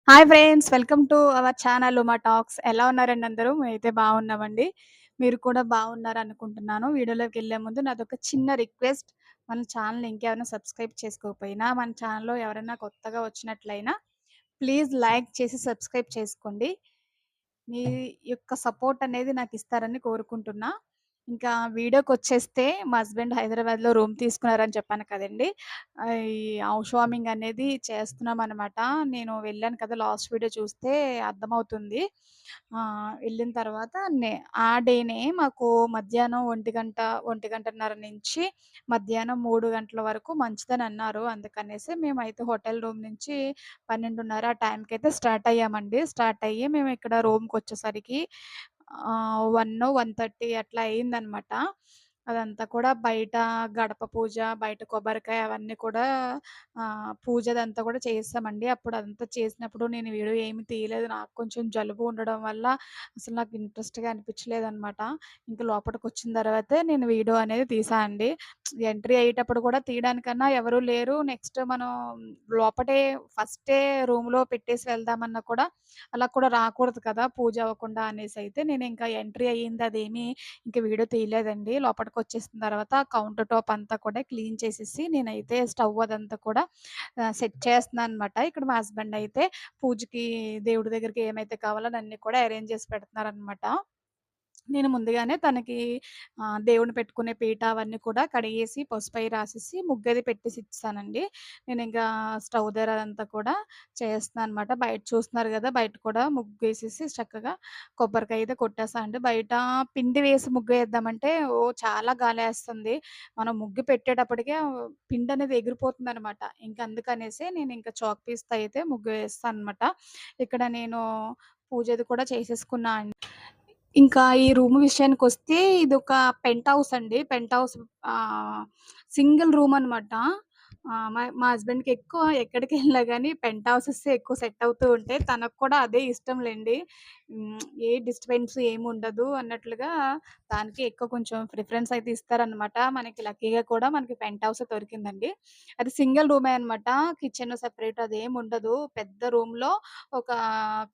Hi friends! Welcome to our channel Uma talks. ఎలా ఉన్నారండి అందరూ? మేమైతే బాగున్నామండి. మీరు కూడా బాగున్నారనుకుంటున్నాను. వీడియోలోకెళ్ళే ముందు నాదొక చిన్న రిక్వెస్ట్. మన ఛానల్‌ని ఇంకెవరైనా సబ్స్క్రైబ్ చేసుకోకపోయినా, మన ఛానల్‌లో ఎవరైనా కొత్తగా వచ్చినట్లయినా ప్లీజ్ లైక్ చేసి సబ్స్క్రైబ్ చేసుకోండి. మీ యొక్క సపోర్ట్ అనేది నాకిస్తారని కోరుకుంటున్నా. ఇంకా వీడియోకొచ్చేస్తే మా హస్బెండ్ హైదరాబాద్‌లో రూమ్ తీసుకున్నారని చెప్పాను కదండీ! ఈ హౌస్ వార్మింగ్ అనేది చేస్తున్నామనమాట. నేను వెళ్ళాను కదా! లాస్ట్ వీడియో చూస్తే అర్థమవుతుంది. వెళ్ళిన తర్వాత ఆ డేనే మాకు మధ్యాహ్నం 1:30 నుంచి మధ్యాహ్నం 3 గంటల వరకు మంచుదని అన్నారు. అందుకనేసి మేమైతే హోటల్ రూమ్ నుంచి 12:30 ఆ టైంకైతే స్టార్ట్ అయ్యామండి. స్టార్ట్ అయ్యి మేము ఇక్కడ రూమ్‌కొచ్చేసరికి 1:30 అట్లా అయిందనమాట. అదంతా కూడా బయట గడప పూజ, బయట కొబ్బరికాయ అవన్నీ కూడా పూజదంతా కూడా చేసామండి. అప్పుడు అదంతా చేసినప్పుడు నేను వీడియో ఏమి తీయలేదు. నాకు కొంచెం జలుబు ఉండడం వల్ల అసలు నాకు ఇంట్రెస్ట్‌గా అనిపించలేదనమాట. ఇంక లోపటికొచ్చిన తర్వాతే నేను వీడియో అనేది తీసా అండి. ఎంట్రీ అయ్యేటప్పుడు కూడా తీయడానికన్నా ఎవరు లేరు. నెక్స్ట్ మనం లోపటే ఫస్టే రూమ్‌లో పెట్టేసి వెళ్దామన్నా కూడా అలా కూడా రాకూడదు కదా! పూజ అవ్వకుండా అనేసైతే నేనింకా ఎంట్రీ అయ్యింది అదేమీ ఇంక వీడియో తీయలేదండి. లోపటికొచ్చేసిన తర్వాత కౌంటర్ టాప్ అంతా కూడా క్లీన్ చేసేసి నేనైతే స్టవ్ అదంతా కూడా సెట్ చేస్తున్నాననమాట. ఇక్కడ మా హస్బెండ్ అయితే పూజకి దేవుడి దగ్గరికి ఏమైతే కావాలో అన్నీ కూడా అరేంజ్ చేసి పెడుతున్నారనమాట. నేను ముందుగానే తనకి దేవుడిని పెట్టుకునే పీట అవన్నీ కూడా కడిగేసి, పసుపయి రాసేసి, ముగ్గది పెట్టేసి ఇచ్చేసానండి. నేనింకా స్టవ్ దగ్గర అదంతా కూడా చేస్తున్నాననమాట. బయట చూస్తున్నారు గదా! బయట కూడా ముగ్గేసేసి చక్కగా కొబ్బరికాయ అయితే కొట్టేసా అండి. బయట పిండి వేసి ముగ్గేద్దామంటే చాలా గాలేస్తుంది. మనం ముగ్గు పెట్టేటప్పటికే పిండనేది ఎగిరిపోతుందనమాట. ఇంక అందుకనేసి నేనింక చాక్ పీస్‌తో అయితే ముగ్గు వేస్తాననమాట. ఇక్కడ నేను పూజది కూడా చేసేసుకున్నా అండి. ఇంకా ఈ రూమ్ విషయానికొస్తే ఇదొక పెంట్ హౌస్ అండి. పెంట్ హౌస్ ఆహ్, సింగిల్ రూమ్ అనమాట. మా మా హస్బెండ్‌కి ఎక్కువ ఎక్కడికెళ్ళినా గాని పెంట్ హౌసెసే ఎక్కువ సెట్ అవుతూ ఉంటాయి. తనకు కూడా అదే ఇష్టం లెండి. ఏ డిస్టర్బెన్స్ ఏముండదు అన్నట్లుగా దానికి ఎక్కువ కొంచెం ప్రిఫరెన్స్ అయితే ఇస్తారనమాట. మనకి లక్కీగా కూడా మనకి పెంట్ హౌసే దొరికిందండి. అది సింగిల్ రూమే అనమాట. కిచెన్ సెపరేట్ అదేముండదు. పెద్ద రూమ్‌లో ఒక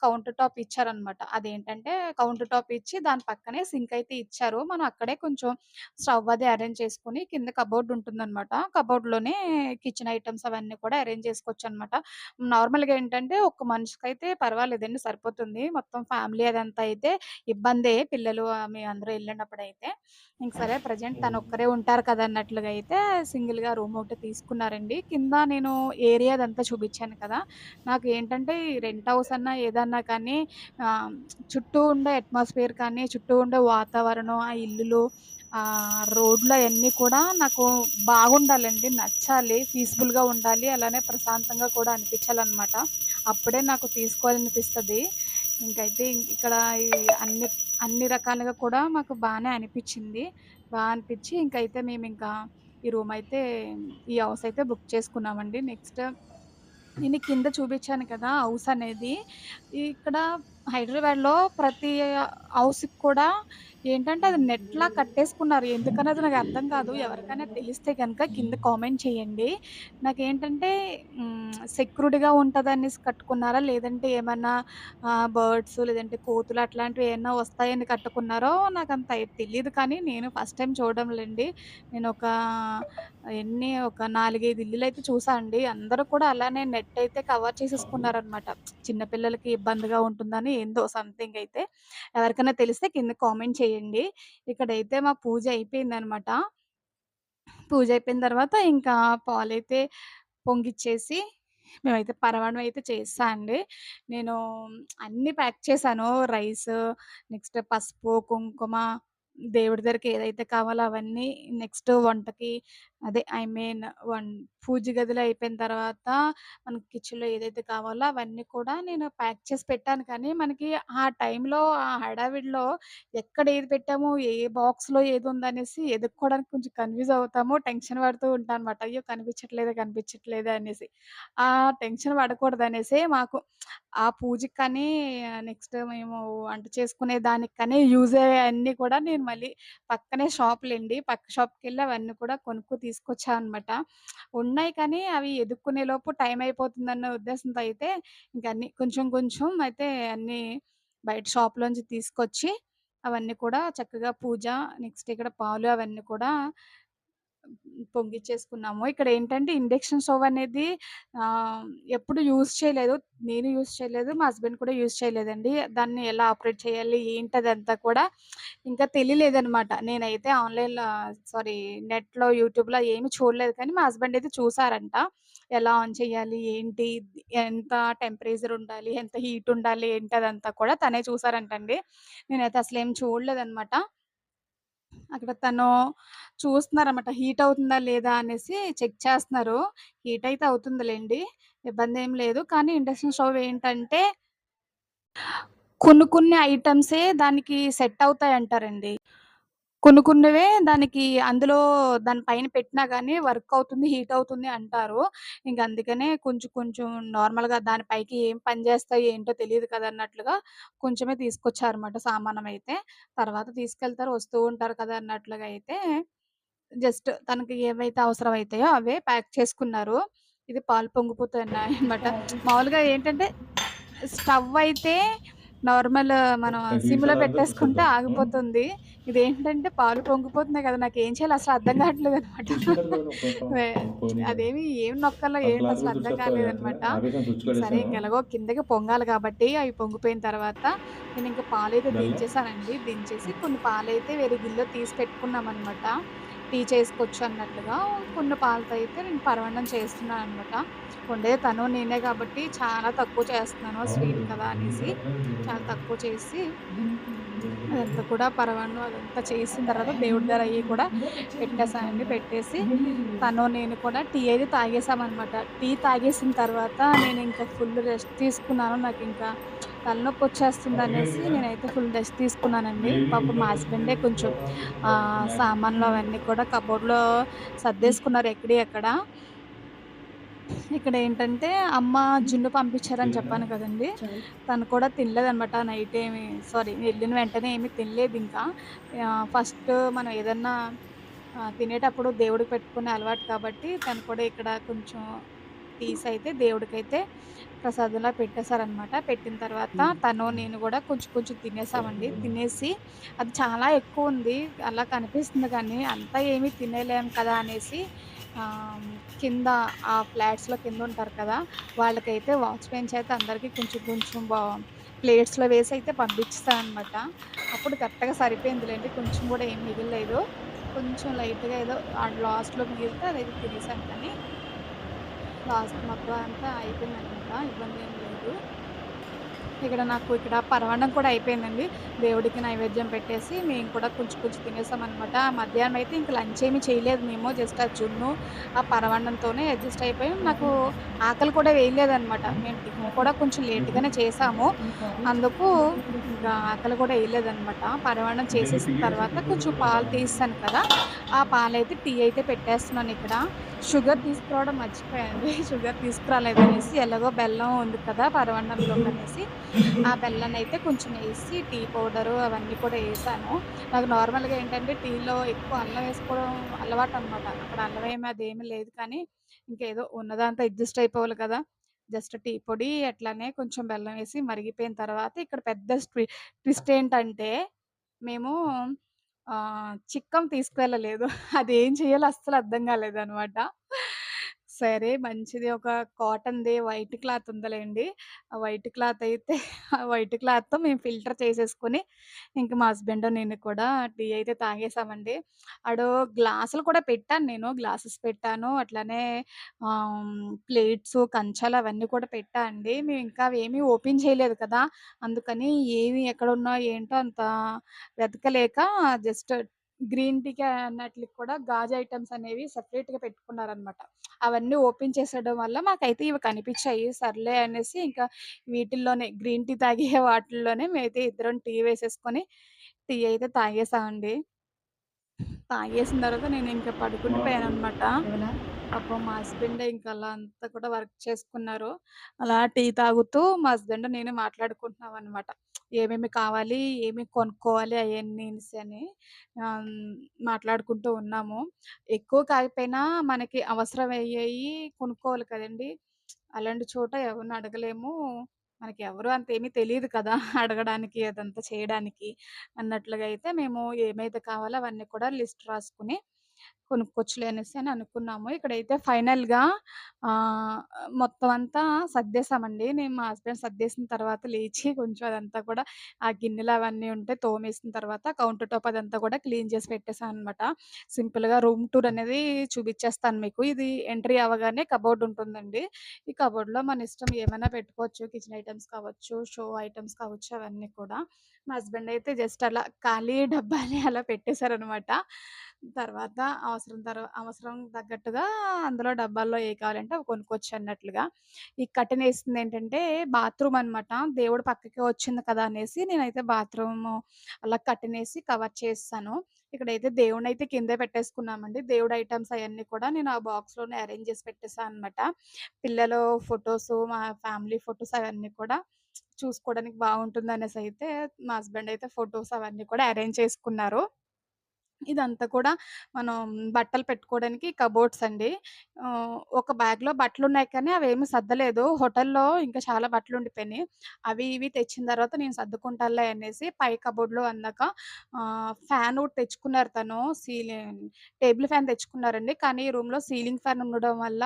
కౌంటర్ టాప్ ఇచ్చారనమాట. అదేంటంటే కౌంటర్ టాప్ ఇచ్చి దాని పక్కనే సింక్ అయితే ఇచ్చారు. మనం అక్కడే కొంచెం స్టవ్ అది అరేంజ్ చేసుకొని కింద కబోర్డ్ ఉంటుందనమాట. కబోర్డ్‌లోనే కిచెన్ ఐటెమ్స్ అవన్నీ కూడా అరేంజ్ చేసుకోవచ్చనమాట. నార్మల్‌గా ఏంటంటే ఒక్క మనిషికైతే పర్వాలేదండి సరిపోతుంది. మొత్తం ఫ్యామిలీ అదంతా అయితే ఇబ్బందే పిల్లలు మేమందరం ఎళ్ళినప్పుడైతే. ఇంక సరే ప్రెజెంట్ హ్మ్. తనొక్కరే ఉంటారు కదా! అన్నట్లుగా అయితే సింగిల్‌గా రూమ్ ఒకటి తీసుకున్నారండి. కింద నేను ఏరియా అదంతా చూపిచ్చాను కదా! నాకేంటంటే ఈ రెంట్ హౌస్ అన్నా, ఏదన్నా కానీ ఆహ్, చుట్టూ ఉండే అట్మాస్ఫియర్ కానీ, చుట్టూ ఉండే వాతావరణం, ఆ ఇల్లులు, రోడ్లు అయన్నీ కూడా నాకు బాగుండాలండి. నచ్చాలి. పీస్‌ఫుల్‌గా ఉండాలి. అలానే ప్రశాంతంగా కూడా అనిపించాలనమాట. అప్పుడే నాకు తీసుకోవాలనిపిస్తది. ఇంకైతే ఇక్కడ ఈ అన్ని అన్ని రకాలుగా కూడా మాకు బానే అనిపిచ్చింది. అనిపిచ్చి ఇంకైతే మేమింకా ఈ రూమయితే ఈ హౌస్ అయితే బుక్ చేసుకున్నామండి. నెక్స్ట్ నేను కింద చూపించాను కదా! హౌస్ అనేది. ఇక్కడ హైదరాబాద్‌లో ప్రతి హౌస్‌కి కూడా ఏంటంటే అది నెట్‌లా కట్టేసుకున్నారు. ఎందుకనది నాకు అర్థం కాదు. ఎవరికైనా తెలిస్తే గనక కింద కామెంట్ చేయండి. నాకేంటంటే సెక్యూర్డ్‌గా ఉంటదనేసి కట్టుకున్నారా? లేదంటే ఏమన్నా బర్డ్స్ లేదంటే కోతులు అట్లాంటివి ఏమన్నా వస్తాయని కట్టుకున్నారో నాకంత తెలీదు కానీ నేను ఫస్ట్ టైమ్ చూడడం లెండి. నేనొక ఒక 4, 5 ఇల్లులైతే చూసా అండి. అందరూ కూడా అలానే నెట్ అయితే కవర్ చేసేసుకున్నారనమాట. చిన్న పిల్లలకి ఇబ్బందిగా ఉంటుందని ఏందో సంథింగ్ అయితే. ఎవరికైనా తెలిస్తే కింద కామెంట్ చేయండి. ఇక్కడైతే మా పూజ అయిపోయిందనమాట. పూజ అయిపోయిన తర్వాత ఇంకా పాలైతే పొంగిచ్చేసి మేమైతే పరమాన్నం అయితే చేసేసా అండి. నేను అన్నీ ప్యాక్ చేశాను. రైసు, నెక్స్ట్ పసుపు, కుంకుమ, దేవుడి దగ్గరికి ఏదైతే కావాలో అవన్నీ, నెక్స్ట్ వంటకి అదే ఐ మీన్ వన్ పూజ గదిలో అయిపోయిన తర్వాత మనకి కిచెన్‌లో ఏదైతే కావాలో అవన్నీ కూడా నేను ప్యాక్ చేసి పెట్టాను. కానీ మనకి ఆ టైంలో ఆ హడావిడిలో ఎక్కడ ఏది పెట్టాము, ఏ బాక్స్‌లో ఏదుందనేసి ఎతుక్కోవడానికి కొంచెం కన్‌ఫ్యూజ్ అవుతాము. టెన్షన్ పడుతూ ఉంటానన్నమాట. అయ్యో! కనిపించట్లేదే, కనిపించట్లేదే అనేసి. ఆ టెన్షన్ పడకూడదనేసే మాకు ఆ పూజకి కానీ, నెక్స్ట్ మేము వంట చేసుకునే దానికి కానీ యూజ్ అయ్యేయన్నీ కూడా నేను మళ్ళీ పక్కనే షాపులండి. పక్క షాప్‌కెళ్ళి అవన్నీ కూడా కొనుక్కు తీసుకొచ్చా అనమాట. ఉన్నాయి కానీ అవి ఎదుక్కునేలోపు టైం అయిపోతుందన్న ఉద్దేశంతో అయితే ఇంక అన్నీ కొంచెం కొంచెం అయితే అన్నీ బయట షాప్‌లోంచి తీసుకొచ్చి అవన్నీ కూడా చక్కగా పూజ, నెక్స్ట్ ఇక్కడ పాలు అవన్నీ కూడా పొంగిచ్చేసుకున్నాము. ఇక్కడేంటంటే ఇండక్షన్ స్టవ్ అనేది ఆహ్, ఎప్పుడు యూజ్ చేయలేదు. నేను యూజ్ చేయలేదు. మా హస్బెండ్ కూడా యూజ్ చేయలేదండి. దాన్ని ఎలా ఆపరేట్ చేయాలి, ఏంటదంతా కూడా ఇంకా తెలియలేదనమాట. నేనైతే ఆన్‌లైన్‌లో సారీ నెట్‌లో, యూట్యూబ్‌లో ఏమి చూడలేదు కానీ మా హస్బెండ్ అయితే చూసారంట. ఎలా ఆన్ చేయాలి, ఏంటి, ఎంత టెంపరేచర్ ఉండాలి, ఎంత హీట్ ఉండాలి, ఏంటి అదంతా కూడా తనే చూసారంటండి. నేనైతే అసలేం చూడలేదనమాట. అక్కడ తను చూస్తున్నారన్నమాట. హీట్ అవుతుందా లేదా అనేసి చెక్ చేస్తున్నారు. హీట్ అయితే అవుతుందిలెండి. ఇబ్బందేం లేదు. కానీ ఇండక్షన్ స్టవ్ ఏంటంటే కొన్ని కొన్ని ఐటెమ్సే దానికి సెట్ అవుతాయంటారండి. కొన్ని కొన్నివే దానికి అందులో దాని పైన పెట్టినా గాని వర్క్ అవుతుంది, హీట్ అవుతుంది అంటారు. ఇంక అందుకనే కొంచెం కొంచెం నార్మల్‌గా దాని పైకి ఏం పని చేస్తాయి ఏంటో తెలీదు కదా! అన్నట్లుగా కొంచెమే తీసుకొచ్చారన్నమాట సామానమైతే. తర్వాత తీసుకెళ్తారు, వస్తూ ఉంటారు కదా! అన్నట్లుగా అయితే జస్ట్ తనకి ఏవైతే అవసరమైతాయో అవే ప్యాక్ చేసుకున్నారు. ఇది పాలు పొంగిపోతున్నాయన్నమాట. మామూలుగా ఏంటంటే స్టవ్ అయితే నార్మల్ మనం హీట్ సిమ్‌లో ఎలా పెట్టేసుకుంటే చూసేద్దాం. ఆగిపోతుంది. ఇదేంటంటే పాలు పొంగిపోతున్నాయి కదా! నాకేం చేయాలో అసలు అర్థం కావట్లేదన్నమాట. చూసుంటారు కదా! ఒక్క నిమిషం. వే పోనీ కదా! అదేమి ఏం నొక్కాలో ఆ ఏంటో క్లాత్ అసలు కూడా అర్థం తుడిచేస్తావా వెంటనే? కాలేదన్నమాట. ఆపేసాను స్విచ్ సరే కట్టేసాను. ఇంక ఎలాగో కిందకి పొంగాలి కాబట్టి అవి పొంగిపోయిన తర్వాత నేనింక పాలైతే బెల్లం దించేసానండి. దించేసి కొన్ని పాలైతే వేరే గిన్నెలో తీసి పెట్టుకున్నామనమాట. టీ చేసుకోవచ్చు అన్నట్లుగా. కొన్ని పాలతో అయితే నేను పరమాన్నం చేస్తున్నాననమాట. వండేది తను నేనే కాబట్టి చాలా తక్కువ చేస్తున్నాను అవును. స్వీట్ కదా అనేసి. చాలా తక్కువ చేసి అదంతా కూడా పరమాన్నం అదంతా చేసిన తర్వాత దేవుడి దగ్గర అయ్యి కూడా పెట్టేసానండి. పెట్టేసి తను నేను కూడా టీ అయితే తాగేసామనమాట. టీ తాగేసిన తర్వాత నేనింక ఫుల్ రెస్ట్ తీసుకున్నాను. నాకింకా తలనొప్పొచ్చేస్తుందనేసి నేనైతే ఫుల్ రెస్ట్ తీసుకున్నానండి. పాపం మా హస్బెండే కొంచెం సామాన్లు అవన్నీ కూడా కబోర్డ్‌లో సర్దేసుకున్నారు ఎక్కడియి అక్కడ. ఇక్కడేంటంటే అమ్మ జున్ను పంపించారని చెప్పాను కదండీ! తను కూడా తినలేదనమాట నైట్ ఏమి సారీ వెళ్ళిన వెంటనే ఏమి తినలేదింకా. ఫస్ట్ మనం ఏదన్నా తినేటప్పుడు దేవుడికి పెట్టుకునే అలవాటు కాబట్టి తను కూడా ఇక్కడ కొంచెం తీసైతే దేవుడికైతే ప్రసాదంలా పెట్టేసారనమాట. పెట్టిన తర్వాత తను, నేను గూడా కొంచెం కొంచెం తినేసామండి. తినేసి అది చాలా ఎక్కువుంది. అలా కనిపిస్తుంది కానీ అంతా ఏమి తినేలేం కదా అనేసి ఆహ్, కింద ఆ ఫ్లాట్స్‌లో కిందుంటారు కదా! వాళ్ళకైతే వాచ్‌మెన్ చేత అందరికి కొంచెం కొంచెం ప్లేట్స్‌లో వేసైతే పంపించేసాననమాట. అప్పుడు కరెక్ట్‌గా సరిపోయిందిలెండి. కొంచెం గూడా ఏం మిగల్లేదు. కొంచెం లైట్‌గా ఏదో లాస్ట్‌లో మిగిలితే అదైతే తినేసాను కానీ లాస్ట్ మొత్తం అంతా అయిపోయిందనమాట. ఇబ్బందేం లేదు. ఇక్కడ పరమాన్నం కూడా అయిపోయిందండి. దేవుడికి నైవేద్యం పెట్టేసి మేము కూడా కొంచెం కొంచెం తినేసామనమాట. మధ్యాహ్నం అయితే ఇంక లంచ్ ఏమి చేయలేదు మేము. జస్ట్ ఆ జున్ను, ఆ పరమాన్నంతోనే అడ్జస్ట్ అయిపోయాం. నాకు ఆకలి కూడా వేయలేదనమాట. మేము టిఫిన్ కూడా కొంచెం లేట్‌గానే చేసాము. అందుకు ఇంకా ఆకలి కూడా ఎయలేదనమాట. పరమాన్నం అంటే నువ్వు టీ చేసేసిన తర్వాత చేసేటప్పుడు కొంచెం కూడా పాలు తీసేసాను కదా! ఆ పాలైతే టీ అయితే పెట్టేస్తున్నానిక్కడ. షుగర్ తీసుకురావడం మర్చిపోయానండి. షుగర్ తీసుకురాలేదనేసి ఎలాగో బెల్లం ఉంది కదా! పరమాన్నంలోకనేసి ఆ బెల్లాన్నయితే కొంచెం ఏసి టీ పౌడరు అవన్నీ కూడా ఏసాను. నాకు నార్మల్‌గా ఏంటంటే టీలో ఎక్కువ అల్లం ఏసుకోవడం అలవాటనమాట. అక్కడ అల్లం ఏమి అదేమి లేదు కానీ, ఇంకేదో ఉన్నదాంతో అడ్జస్ట్ అయిపోవాలి కదా! జస్ట్ టీ పొడి అట్లానే కొంచెం బెల్లం ఏసి మరిగిపోయిన తర్వాత ఇక్కడ పెద్ద ట్విస్ట్ ఏంటంటే, మేము చిక్కం తీసుకువెళ్ళలేదు. అదేం చేయాలో అస్సలు అర్థం కాలేదనమాట. సరే మంచిది ఒక కాటన్‌ది వైట్ క్లాత్ ఉందిలెండి. ఆ వైట్ క్లాత్ అయితే ఆ వైట్ క్లాత్‌తో మేము ఫిల్టర్ చేసేసుకొని, ఇంక మా హస్బెండ్ నేను కూడా టీ అయితే తాగేసామండి. ఆడు గ్లాసులు కూడా పెట్టాను నేను. గ్లాసెస్ పెట్టాను. అట్లానే ప్లేట్సు, కంచాలు అవన్నీ కూడా పెట్టా అండి. మేము ఇంకా అవేమీ ఓపెన్ చేయలేదు కదా! అందుకని ఏవి ఎక్కడున్నాయో ఏంటో అంత వెతకలేక జస్ట్ గ్రీన్ టీకి అన్నట్లికి కూడా గాజు ఐటెమ్స్ అనేవి సెపరేట్‌గా పెట్టుకున్నారనమాట. అవన్నీ ఓపెన్ చేసేయడం వల్ల మాకైతే ఇవి కనిపిచ్చాయి. సర్లే అనేసి ఇంకా వీటిల్లోనే గ్రీన్ టీ తాగే వాటిల్లోనే మేమైతే ఇద్దరం టీ వేసేసుకొని టీ అయితే తాగేసామండి. తాగేసిన తర్వాత నేనింక మాకు పడుకుండిపోయాననమాట. పాపం మా హస్బెండే ఇంక అలా అంతా కూడా వర్క్ చేసుకున్నారు. అలా టీ తాగుతూ మా హస్బెండ్ నేను మాట్లాడుకుంటున్నామనమాట. ఏమేమి కావాలి, ఏమి కొనుక్కోవాలి అయన్నీని ఆహ్, మాట్లాడుకుంటూ ఉన్నాము. ఎక్కువ కాకపోయినా మనకి అవసరమయ్యేయి కొనుక్కోవాలి కదండీ! అలాంటి చోట ఎవరిని అడగలేము. మనకెవరు అంతేమీ తెలీదు కదా! అడగడానికి, అదంతా చేయడానికి అన్నట్లుగా అయితే మేము ఏమైతే కావాలో అవన్నీ కూడా లిస్ట్ రాసుకొని కొనుక్కోవచ్చులే అని అనుకున్నాము. ఇక్కడైతే ఫైనల్‌గా ఆహ్, మొత్తం అంతా సర్దేశామండి. నేను మా హస్బెండ్ సర్దేసిన తర్వాత లేచి కొంచెం అదంతా కూడా ఆ గిన్నెలు అవన్నీ ఉంటే తోమేసిన తర్వాత కౌంటర్ టాప్ అదంతా కూడా క్లీన్ చేసి పెట్టేసాననమాట. సింపుల్‌గా రూమ్ టూర్ అనేది చూపిచ్చేస్తాను మీకు. ఇది ఎంట్రీ అవ్వగానే కబోర్డ్ ఉంటుందండి. ఈ కబోర్డ్‌లో మన ఇష్టం ఏమైనా పెట్టుకోవచ్చు. కిచెన్ ఐటెమ్స్ కావచ్చు, షో ఐటెమ్స్ కావచ్చు అవన్నీ కూడా. మా హస్బెండ్ అయితే జస్ట్ అలా ఖాళీ డబ్బాని అలా పెట్టేసారనమాట. తర్వాత అవసరం తగ్గట్టుగా అందులో డబ్బాల్లో ఏయి కావాలంటే అవి కొనుక్కోవచ్చు అన్నట్లుగా. ఈ కర్టెనేసిందేంటంటే బాత్రూమ్ అనమాట. దేవుడు పక్కకే వచ్చింది కదా! అనేసి నేనైతే బాత్రూము అలా కర్టెనేసి కవర్ చేసేసాను. ఇక్కడైతే దేవుడినైతే కిందే పెట్టేసుకున్నామండి. దేవుడి ఐటెమ్స్ అయన్నీ కూడా నేను ఆ బాక్స్‌లోనే అరేంజ్ చేసి పెట్టేసా అనమాట. పిల్లలు ఫోటోసు, మా ఫ్యామిలీ ఫోటోస్ అవన్నీ కూడా చూసుకోవడానికి బావుంటుందనేసైతే మా హస్బెండ్ అయితే ఫోటోస్ అవన్నీ కూడా అరేంజ్ చేసుకున్నారు. ఇదంతా కూడా మనం బట్టలు పెట్టుకోవడానికి కబోర్డ్స్ అండి. ఒక బ్యాగ్‌లో బట్టలున్నాయి కానీ అవేమి సద్దలేదు. హోటల్‌లో ఇంకా చాలా బట్టలుండిపోయినాయి. అవి ఇవి తెచ్చిన తర్వాత నేను సర్దుకుంటానులే అనేసి పై కబోర్డ్‌లో అందాక ఫ్యాన్ ఒకటి తెచ్చుకున్నారు తను. టేబుల్ ఫ్యాన్ తెచ్చుకున్నారండి. కానీ రూమ్‌లో సీలింగ్ ఫ్యాన్ ఉండడం వల్ల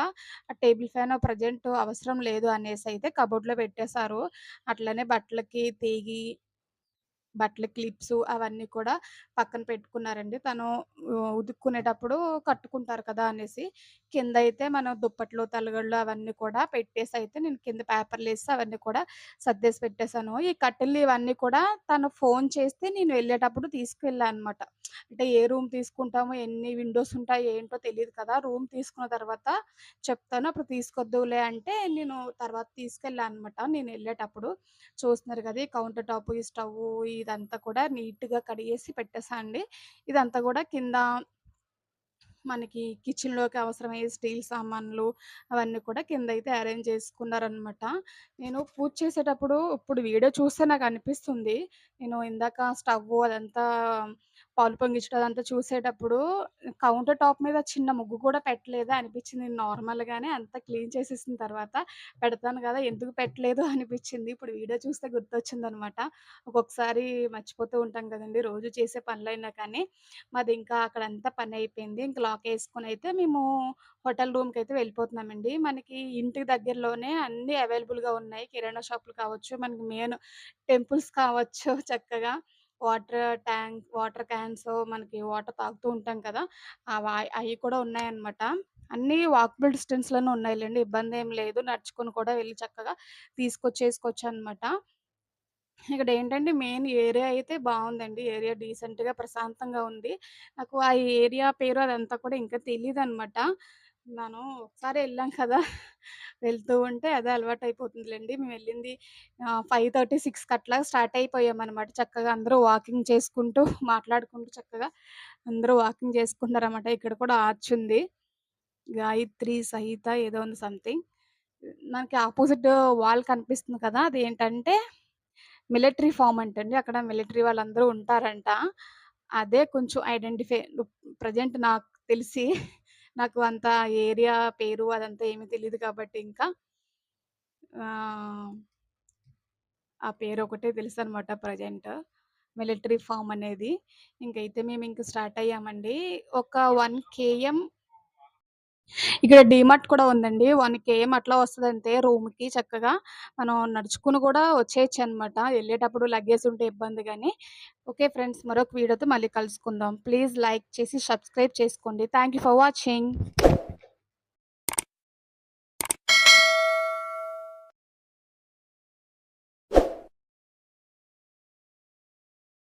ఆ టేబుల్ ఫ్యాన్ ప్రెజెంట్ అవసరం లేదు అనేసైతే కబోర్డ్‌లో పెట్టేశారు. అట్లనే బట్టల క్లిప్సు అవన్నీ కూడా పక్కన పెట్టుకున్నారండి. తను ఉతుక్కునేటప్పుడు కట్టుకుంటారు కదా! అనేసి. కిందయితే మనం దుప్పట్లు, తలగళ్ళు అవన్నీ కూడా పెట్టేసయితే నేను కింద పేపర్‌లేసి అవన్నీ కూడా సర్దేసి పెట్టేసాను. ఈ కట్టెలు ఇవన్నీ కూడా తను ఫోను చేస్తే నేను వెళ్ళేటప్పుడు తీసుకెళ్ళా అనమాట. అంటే ఏ రూమ్ తీసుకుంటామో, ఎన్ని విండోస్ ఉంటాయో ఏంటో తెలీదు కదా! రూమ్ తీసుకున్న తర్వాత చెప్తాను. అప్పుడు తీసుకొద్దువులే అంటే నేను తర్వాత తీసుకెళ్ళా అనమాట నేనెళ్ళేటప్పుడు. చూస్తున్నారు కదా! ఈ కౌంటర్ టాప్, ఈ స్టవ్వు ఇదంతా కూడా నీట్‌గా కడిగేసి పెట్టేసా అండి. ఇదంతా గూడా కింద మనకి కిచెన్‌లోకి అవసరమయ్యే స్టీల్ సామాన్లు అవన్నీ కూడా కిందయితే అరేంజ్ చేసుకున్నారనమాట. నేను పూజ చేసేటప్పుడు ఇప్పుడు వీడియో చూస్తే నాకనిపిస్తుంది. నేను ఇందాక స్టవ్వు అదంతా పాలు పొంగించడం అదంతా చూసేటప్పుడు కౌంటర్ టాప్ మీద చిన్న ముగ్గు కూడా పెట్టలేదా అనిపిచ్చింది. నార్మల్‌గానే అంతా క్లీన్ చేసేసిన తర్వాత పెడతాను గదా! ఎందుకు పెట్టలేదు అనిపిచ్చింది. ఇప్పుడు వీడియో చూస్తే గుర్తొచ్చిందనమాట. ఒక్కొక్కసారి మర్చిపోతూ ఉంటాం గదండీ! రోజు చేసే పనులైనా కానీ. మాదింకా అక్కడంతా పనయిపోయింది. ఇంక లాకేసుకొనైతే మేము హోటల్ రూమ్‌కైతే వెళ్ళిపోతున్నామండి. మనకి ఇంటికి దగ్గరలోనే అన్నీ అవైలబుల్‌గా ఉన్నాయి. కిరాణా షాపులు కావచ్చు, మనకి మెయిన్ టెంపుల్స్ కావచ్చు చక్కగా. వాటర్ క్యాన్స్ మనకి వాటర్ తాగుతూ ఉంటాం కదా! అయి కూడా ఉన్నాయన్నమాట. అన్నీ వాకబుల్ డిస్టెన్స్‌లోనే ఉన్నాయిలెండి. ఇబ్బందేం లేదు. నడుచుకొని కూడా వెళ్లి చక్కగా తీసుకొచ్చేసుకోవచ్చనమాట. ఇక్కడేంటంటే మెయిన్ ఏరియా అయితే బావుందండి. ఏరియా డీసెంట్‌గా, ప్రశాంతంగా ఉంది. నాకు ఆ ఏరియా పేరు అదంతా కూడా ఇంకా తెలీదనమాట. మనం ఒకసారే ఎళ్ళాం కదా! వెళ్తూ ఉంటే అదే అలవాటయిపోతుందిలెండి. మేమెళ్ళింది 5:30, 6కి అట్లా స్టార్ట్ అయిపోయామనమాట. చక్కగా అందరూ వాకింగ్ చేసుకుంటూ, మాట్లాడుకుంటూ చక్కగా అందరూ వాకింగ్ చేసుకుంటున్నారనమాట. ఇక్కడ కూడా ఆర్చ్ ఉంది. గాయత్రి సహిత ఏదో ఉంది సంథింగ్. మనకి అపోజిట్ వాల్ కనిపిస్తుంది కదా! అదేంటంటే మిలిటరీ ఫార్మ్ అంటండి. అక్కడ మిలిటరీ వాళ్ళందరూ ఉంటారంట. అదే కొంచెం ప్రెజెంట్ నాకు తెలిసి నాకు అంత ఏరియా పేరు అదంతా ఏమి తెలీదు కాబట్టి ఇంకా. ఆహ్, ఆ పేరొకటే తెలుసనమాట ప్రెజెంట్. మిలిటరీ ఫార్మ్ అనేది. ఇంకైతే మేమింక స్టార్ట్ అయ్యామండి. ఒక 1 కేఎం ఇక్కడ డీమార్ట్ కూడా ఉందండి. 1 కేఎం అట్లా వస్తదంతే రూమ్‌కి చక్కగా. మనం నడుచుకొని కూడా వచ్చేయొచ్చనమాట. ఎళ్ళేటప్పుడు లగేజ్ ఉంటే ఇబ్బంది గానీ. ఓకే ఫ్రెండ్స్ మరొక వీడియోతో మళ్ళీ కలుసుకుందాం. ప్లీజ్ లైక్ చేసి సబ్స్క్రైబ్ చేసుకోండి. Thank you for watching.